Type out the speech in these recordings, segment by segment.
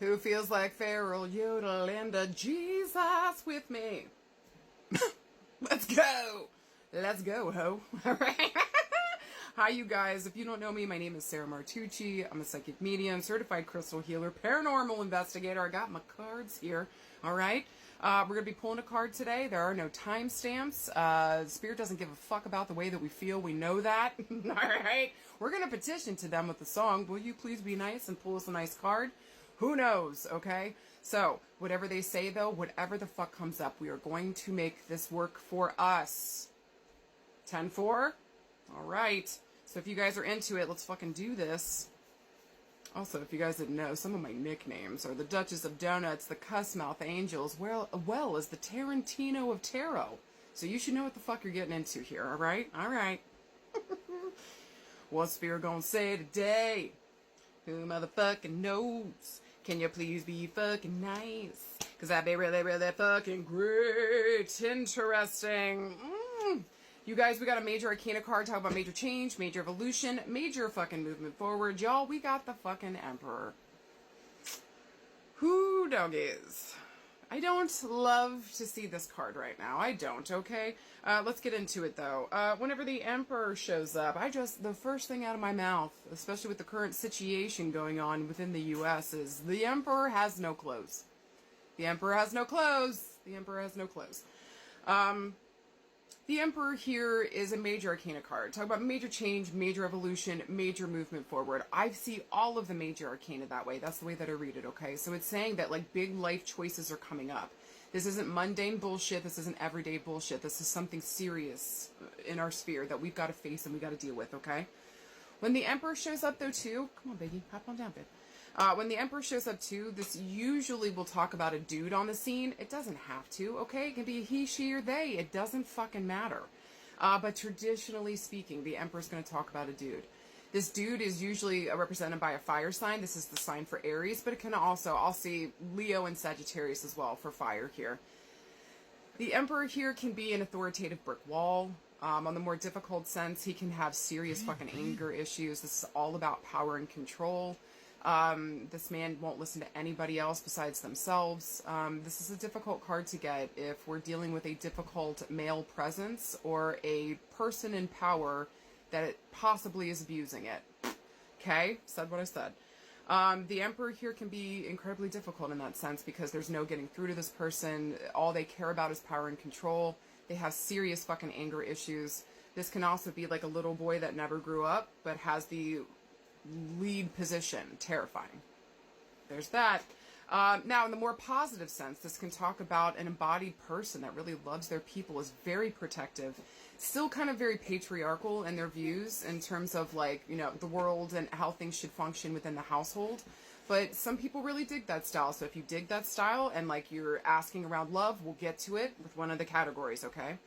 Who feels like feral yodel and a Jesus with me? Let's go. Let's go, ho. All right. Hi, you guys. If you don't know me, my name is Sarah Martucci. I'm a psychic medium, certified crystal healer, paranormal investigator. I got my cards here. All right. We're going to be pulling a card today. There are no timestamps. Spirit doesn't give a fuck about the way that we feel. We know that. All right. We're going to petition to them with the song. Will you please be nice and pull us a nice card? Who knows, okay? So, whatever they say, though, whatever the fuck comes up, we are going to make this work for us. 10-4? All right. So if you guys are into it, let's fucking do this. Also, if you guys didn't know, some of my nicknames are the Duchess of Donuts, the Cussmouth Angels, well as the Tarantino of Tarot. So you should know what the fuck you're getting into here, all right? All right. What's Spirit gonna say today? Who motherfucking knows? Can you please be fucking nice? Because that'd be really, really fucking great. Interesting. You guys, we got a major arcana card talking about major change, major evolution, major fucking movement forward. Y'all, we got the fucking Emperor. Whoo, doggies. I don't love to see this card right now. I don't, okay? Let's get into it, though. Whenever the Emperor shows up, the first thing out of my mouth, especially with the current situation going on within the U.S., is the Emperor has no clothes. The Emperor has no clothes. The Emperor has no clothes. The Emperor here is a major arcana card. Talk about major change, major evolution, major movement forward. I see all of the major arcana that way. That's the way that I read it, okay? So it's saying that, like, big life choices are coming up. This isn't mundane bullshit. This isn't everyday bullshit. This is something serious in our sphere that we've got to face and we got to deal with, okay? When the Emperor shows up, though, too... Come on, baby. Hop on down, babe. When the Emperor shows up, too, this usually will talk about a dude on the scene. It doesn't have to, okay? It can be he, she, or they. It doesn't fucking matter. But traditionally speaking, the Emperor's going to talk about a dude. This dude is usually represented by a fire sign. This is the sign for Aries, but it can also, I'll see Leo and Sagittarius as well for fire here. The Emperor here can be an authoritative brick wall. On the more difficult sense, he can have serious fucking anger issues. This is all about power and control. This man won't listen to anybody else besides themselves. This is a difficult card to get if we're dealing with a difficult male presence or a person in power that possibly is abusing it. Okay? Said what I said. The Emperor here can be incredibly difficult in that sense because there's no getting through to this person. All they care about is power and control. They have serious fucking anger issues. This can also be like a little boy that never grew up but has the lead position. Terrifying. There's that. Now, in the more positive sense, this can talk about an embodied person that really loves their people, is very protective, still kind of very patriarchal in their views in terms of, like, you know, the world and how things should function within the household. But some people really dig that style. So if you dig that style and, like, you're asking around love, we'll get to it with one of the categories, okay?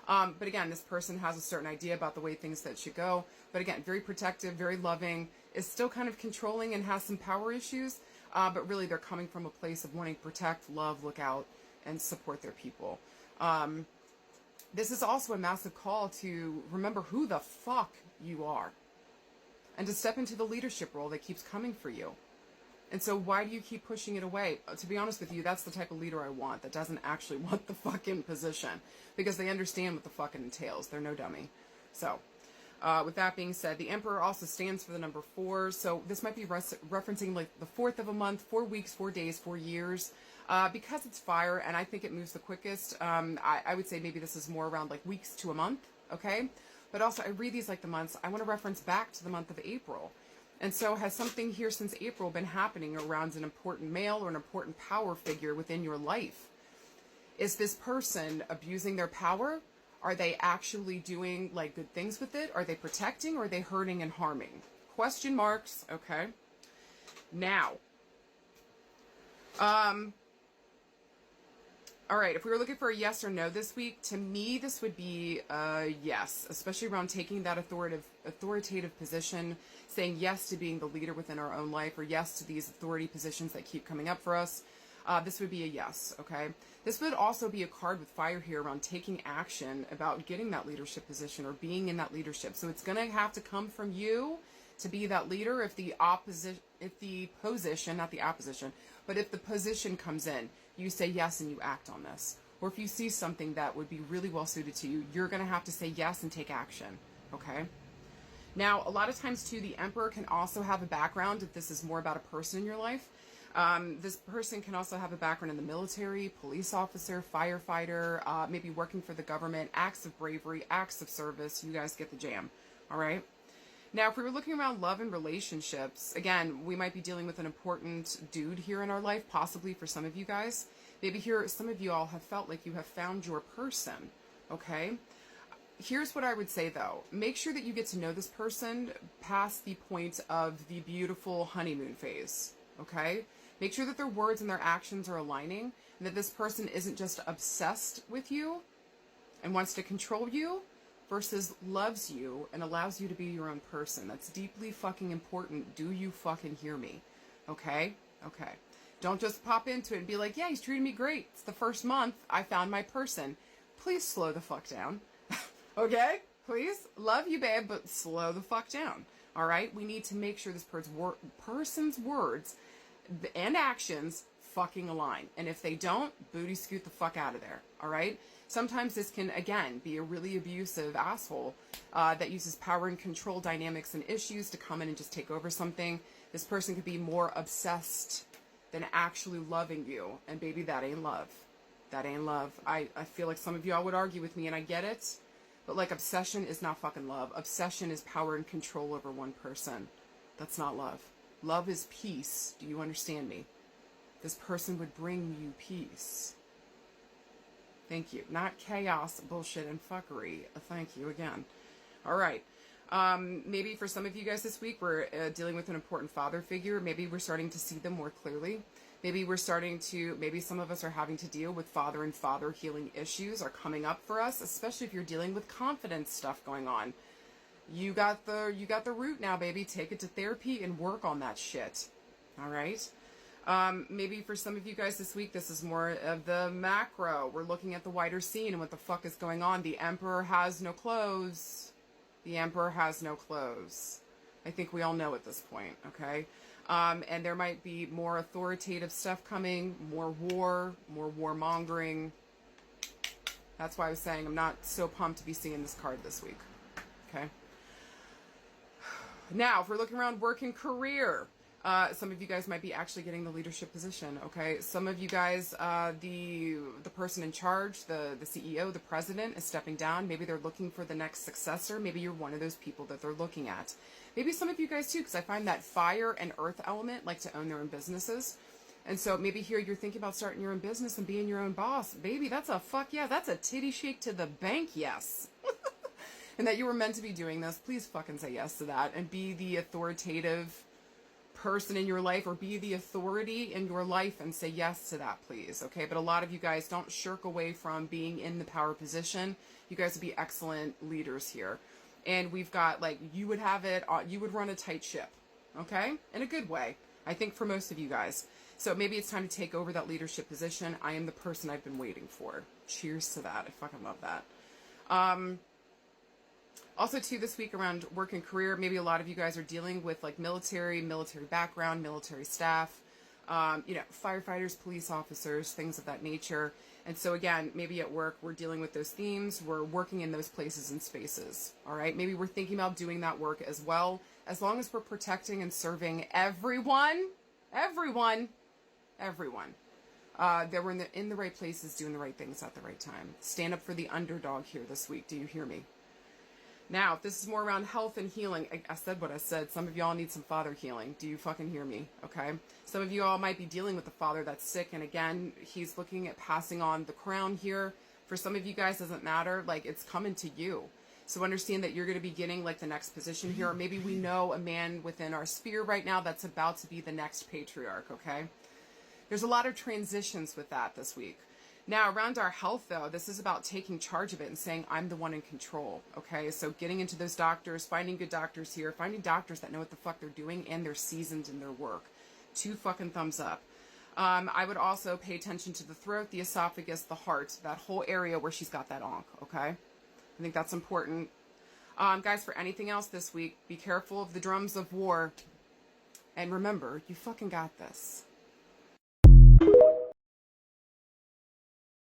But again, this person has a certain idea about the way things that should go. But again, very protective, very loving, is still kind of controlling and has some power issues. But really they're coming from a place of wanting to protect, love, look out, and support their people. This is also a massive call to remember who the fuck you are. And to step into the leadership role that keeps coming for you. And so why do you keep pushing it away? To be honest with you, that's the type of leader I want that doesn't actually want the fucking position. Because they understand what the fucking entails. They're no dummy. So, with that being said, the Emperor also stands for the number 4. So this might be referencing like the 4th of a month, 4 weeks, 4 days, 4 years. Because it's fire and I think it moves the quickest, I would say maybe this is more around like weeks to a month. Okay? But also I read these like the months. I want to reference back to the month of April. And so has something here since April been happening around an important male or an important power figure within your life? Is this person abusing their power? Are they actually doing, like, good things with it? Are they protecting or are they hurting and harming? Question marks, okay? Now, all right, if we were looking for a yes or no this week, to me, this would be a yes, especially around taking that authoritative position, saying yes to being the leader within our own life, or yes to these authority positions that keep coming up for us. This would be a yes, okay? This would also be a card with fire here around taking action about getting that leadership position or being in that leadership. So it's going to have to come from you to be that leader. If the position, not the opposition, but if the position comes in, you say yes and you act on this. Or if you see something that would be really well suited to you, you're going to have to say yes and take action. Okay? Now, a lot of times too, the Emperor can also have a background, if this is more about a person in your life. This person can also have a background in the military, police officer, firefighter, maybe working for the government, acts of bravery, acts of service. You guys get the jam. All right? Now, if we were looking around love and relationships, again, we might be dealing with an important dude here in our life, possibly for some of you guys. Maybe here, some of you all have felt like you have found your person, okay? Here's what I would say, though. Make sure that you get to know this person past the point of the beautiful honeymoon phase, okay? Make sure that their words and their actions are aligning, and that this person isn't just obsessed with you and wants to control you, versus loves you and allows you to be your own person. That's deeply fucking important. Do you fucking hear me? Okay? Okay. Don't just pop into it and be like, yeah, he's treating me great. It's the first month. I found my person. Please slow the fuck down. Okay? Please? Love you, babe, but slow the fuck down. All right? We need to make sure this person's words and actions fucking align. And if they don't, booty scoot the fuck out of there. All right? Sometimes this can, again, be a really abusive asshole that uses power and control dynamics and issues to come in and just take over something. This person could be more obsessed than actually loving you. And baby, that ain't love. That ain't love. I feel like some of y'all would argue with me, and I get it. But like, obsession is not fucking love. Obsession is power and control over one person. That's not love. Love is peace. Do you understand me? This person would bring you peace. Thank you. Not chaos, bullshit, and fuckery. Thank you again. All right. Maybe for some of you guys this week, we're dealing with an important father figure. Maybe we're starting to see them more clearly. Maybe maybe some of us are having to deal with father and father healing issues are coming up for us, especially if you're dealing with confidence stuff going on. You got the root now, baby. Take it to therapy and work on that shit. All right. Maybe for some of you guys this week, this is more of the macro. We're looking at the wider scene and what the fuck is going on. The Emperor has no clothes. The Emperor has no clothes. I think we all know at this point, okay? And there might be more authoritative stuff coming, more warmongering. That's why I was saying I'm not so pumped to be seeing this card this week, okay? Now, if we're looking around work and career, some of you guys might be actually getting the leadership position, okay? Some of you guys, the person in charge, the CEO, the president is stepping down. Maybe they're looking for the next successor. Maybe you're one of those people that they're looking at. Maybe some of you guys too, because I find that fire and earth element like to own their own businesses. And so maybe here you're thinking about starting your own business and being your own boss. Baby, that's a fuck yeah. That's a titty shake to the bank yes. And that you were meant to be doing this. Please fucking say yes to that and be the authoritative person in your life, or be the authority in your life and say yes to that, please. Okay? But a lot of you guys don't shirk away from being in the power position. You guys would be excellent leaders here. And we've got, like, you would run a tight ship. Okay? In a good way, I think, for most of you guys. So maybe it's time to take over that leadership position. I am the person I've been waiting for. Cheers to that. I fucking love that. Also, too, this week around work and career, maybe a lot of you guys are dealing with, like, military background, military staff, firefighters, police officers, things of that nature. And so, again, maybe at work, we're dealing with those themes. We're working in those places and spaces, all right? Maybe we're thinking about doing that work as well, as long as we're protecting and serving everyone. That we're in the right places, doing the right things at the right time. Stand up for the underdog here this week. Do you hear me? Now, if this is more around health and healing, I said what I said. Some of y'all need some father healing. Do you fucking hear me? Okay? Some of you all might be dealing with a father that's sick, and again, he's looking at passing on the crown here. For some of you guys, doesn't matter. Like, it's coming to you. So understand that you're going to be getting, like, the next position here. Or maybe we know a man within our sphere right now that's about to be the next patriarch, okay? There's a lot of transitions with that this week. Now, around our health, though, this is about taking charge of it and saying, I'm the one in control, okay? So getting into those doctors, finding good doctors here, finding doctors that know what the fuck they're doing and they're seasoned in their work. 2 fucking thumbs up. I would also pay attention to the throat, the esophagus, the heart, that whole area where she's got that onk, okay? I think that's important. Guys, for anything else this week, be careful of the drums of war. And remember, you fucking got this.